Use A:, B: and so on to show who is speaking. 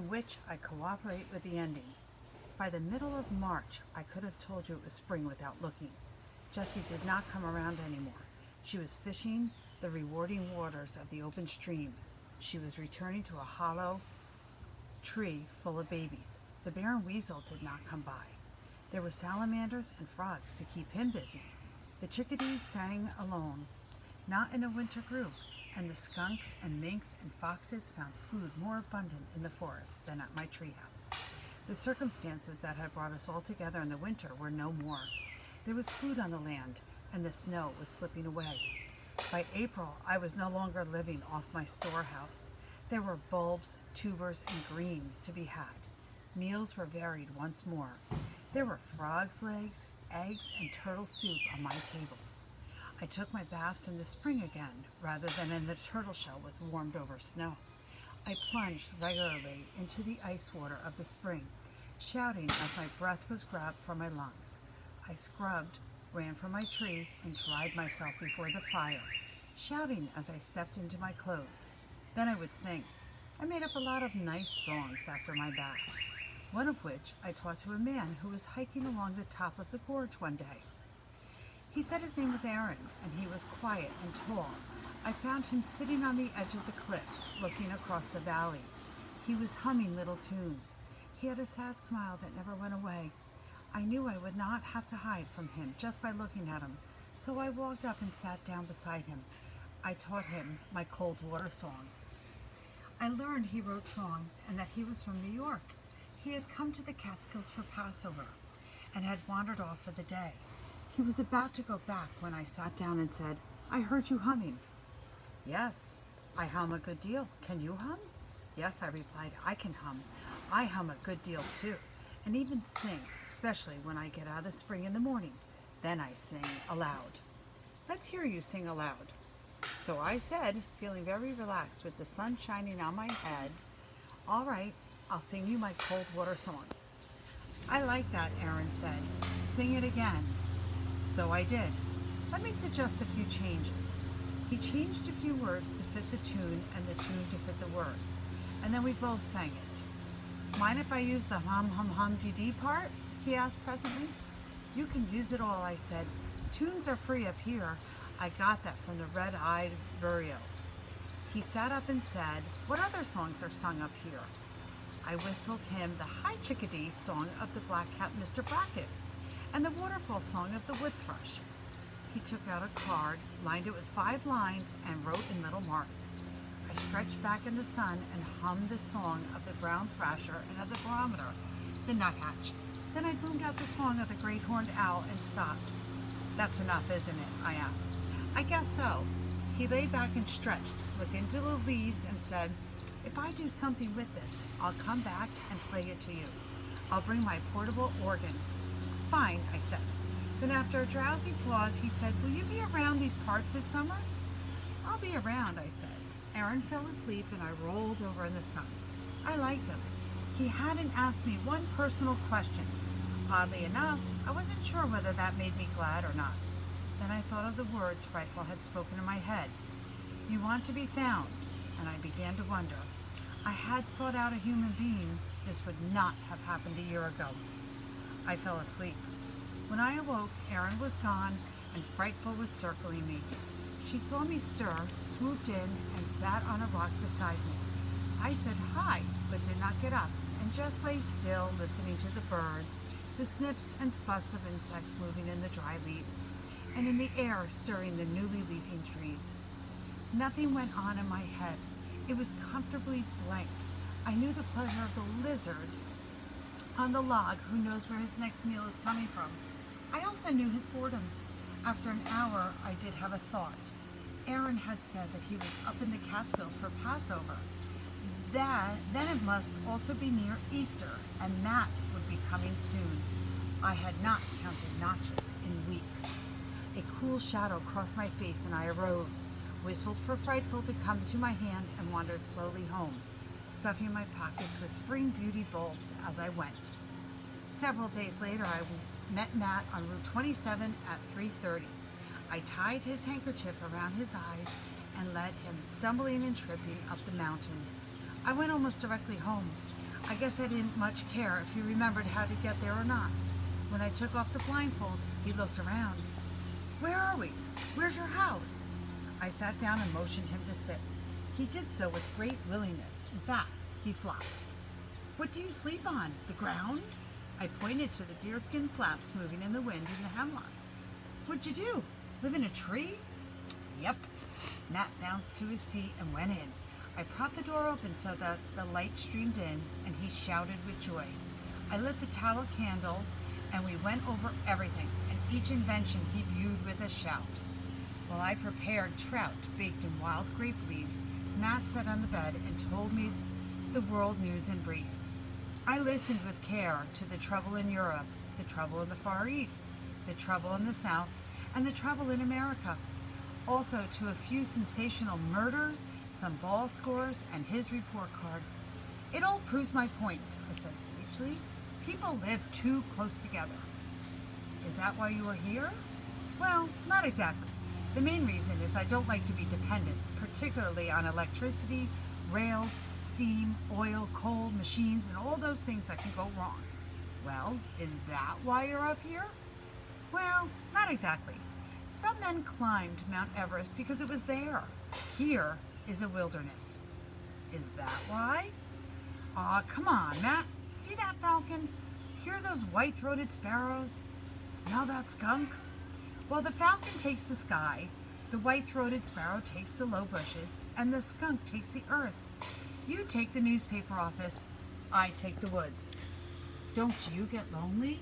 A: in which I cooperate with the ending. By the middle of March, I could have told you it was spring without looking. Jessie did not come around anymore. She was fishing the rewarding waters of the open stream. She was returning to a hollow tree full of babies. The Baron Weasel did not come by. There were salamanders and frogs to keep him busy. The chickadees sang alone, not in a winter group, and the skunks and minks and foxes found food more abundant in the forest than at my treehouse. The circumstances that had brought us all together in the winter were no more. There was food on the land, and the snow was slipping away. By April, I was no longer living off my storehouse. There were bulbs, tubers, and greens to be had. Meals were varied once more. There were frogs' legs, eggs, and turtle soup on my table. I took my baths in the spring again, rather than in the turtle shell with warmed-over snow. I plunged regularly into the ice water of the spring, shouting as my breath was grabbed from my lungs. I scrubbed, ran from my tree, and dried myself before the fire, shouting as I stepped into my clothes. Then I would sing. I made up a lot of nice songs after my bath, one of which I taught to a man who was hiking along the top of the gorge one day. He said his name was Aaron, and he was quiet and tall. I found him sitting on the edge of the cliff, looking across the valley. He was humming little tunes. He had a sad smile that never went away. I knew I would not have to hide from him just by looking at him, so I walked up and sat down beside him. I taught him my cold water song. I learned he wrote songs and that he was from New York. He had come to the Catskills for Passover and had wandered off for the day. He was about to go back when I sat down and said, "I heard you humming." "Yes, I hum a good deal. Can you hum?" "Yes," I replied, "I can hum. I hum a good deal too, and even sing, especially when I get out of spring in the morning. Then I sing aloud." "Let's hear you sing aloud." So I said, feeling very relaxed with the sun shining on my head, "All right, I'll sing you my cold water song." "I like that," Aaron said. "Sing it again." So I did. Let me suggest a few changes. He changed a few words to fit the tune and the tune to fit the words, and then we both sang it. "Mind if I use the hum hum hum dee dee part?" he asked presently. "You can use it all," I said. "Tunes are free up here. I got that from the red-eyed vireo." He sat up and said, "What other songs are sung up here?" I whistled him the Hi Chickadee song of the black-capped Mr. Brackett and the waterfall song of the wood thrush. He took out a card, lined it with 5 lines, and wrote in little marks. I stretched back in the sun and hummed the song of the brown thrasher and of the barometer, the nuthatch. Then I boomed out the song of the great horned owl and stopped. "That's enough, isn't it?" I asked. "I guess so." He lay back and stretched, looked into the leaves, and said, "If I do something with this, I'll come back and play it to you. I'll bring my portable organ." "Fine," I said. Then after a drowsy pause, he said, "Will you be around these parts this summer?" "I'll be around," I said. Aaron fell asleep and I rolled over in the sun. I liked him. He hadn't asked me one personal question. Oddly enough, I wasn't sure whether that made me glad or not. Then I thought of the words Frightful had spoken in my head. "You want to be found," and I began to wonder. I had sought out a human being. This would not have happened a year ago. I fell asleep. When I awoke, Aaron was gone, and Frightful was circling me. She saw me stir, swooped in, and sat on a rock beside me. I said hi, but did not get up, and just lay still, listening to the birds, the snips and sputs of insects moving in the dry leaves, and in the air stirring the newly leafing trees. Nothing went on in my head. It was comfortably blank. I knew the pleasure of the lizard on the log who knows where his next meal is coming from. I also knew his boredom. After an hour, I did have a thought. Aaron had said that he was up in the Catskills for Passover. Then it must also be near Easter, and Matt would be coming soon. I had not counted notches in weeks. A cool shadow crossed my face and I arose, whistled for Frightful to come to my hand, and wandered slowly home, stuffing my pockets with spring beauty bulbs as I went. Several days later, I met Matt on Route 27 at 3:30. I tied his handkerchief around his eyes and led him stumbling and tripping up the mountain. I went almost directly home. I guess I didn't much care if he remembered how to get there or not. When I took off the blindfold, he looked around. Where are we? Where's your house? I sat down and motioned him to sit. He did so with great willingness. In fact, he flopped. What do you sleep on? The ground? I pointed to the deerskin flaps moving in the wind in the hemlock. What'd you do? Live in a tree? Yep. Matt bounced to his feet and went in. I propped the door open so that the light streamed in, and he shouted with joy. I lit the tallow candle, and we went over everything, and each invention he viewed with a shout. While I prepared trout baked in wild grape leaves, Matt sat on the bed and told me the world news in brief. I listened with care to the trouble in Europe, the trouble in the Far East, the trouble in the South, and the trouble in America. Also to a few sensational murders, some ball scores, and his report card. It all proves my point, I said sagely. People live too close together. Is that why you are here? Well, not exactly. The main reason is I don't like to be dependent, particularly on electricity, rails, steam, oil, coal, machines, and all those things that can go wrong. Well, is that why you're up here? Well, not exactly. Some men climbed Mount Everest because it was there. Here is a wilderness. Is that why? Aw, come on, Matt. See that falcon? Hear those white-throated sparrows? Smell that skunk? Well, the falcon takes the sky, the white-throated sparrow takes the low bushes, and the skunk takes the earth. You take the newspaper office, I take the woods. Don't you get lonely?